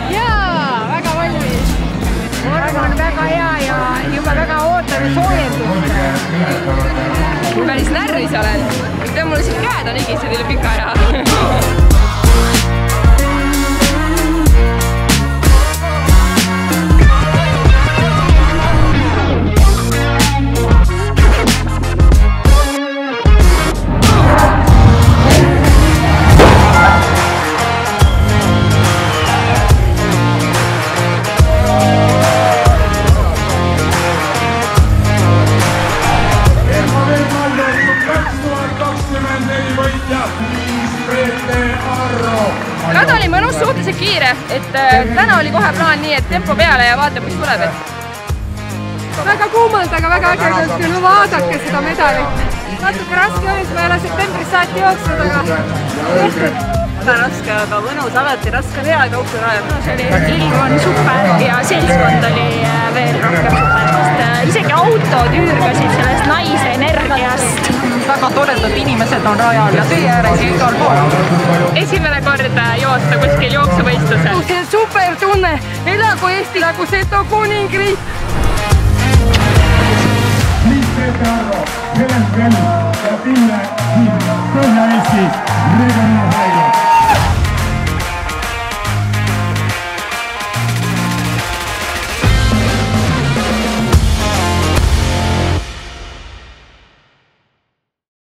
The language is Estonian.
Jaa, väga valmis. Vorm on väga hea ja juba väga ootame soojendust. Päris närvis olen. Mul siin käed on higised üle pika aja. Rada oli mõnus, suhteliselt kiire, et täna oli kohe plaan nii, et tempo peale ja vaatab, mis tuleb. Väga kuumalt, aga väga ägedalt küll, vaadake seda medalit. Natuke raske oli, ma ei ole septembris saati jooksnud, aga tehtud. Väga raske, aga mõnus, alati raske teha jooksurajal. Ilm on super ja seltskond oli veel rohkem super. Isegi autod üürgasid sellest naise energiast. Väga toredad inimesed on rajal ja tee ääres ja igal pool. Esimene kord joosta kuskil jooksuvõistlusel. See on super tunne, elagu Eesti nagu Seto kuningriik. Liis Peeter Arro, Helen Kell ja Pille Põhja-Eesti regionaalhaigla.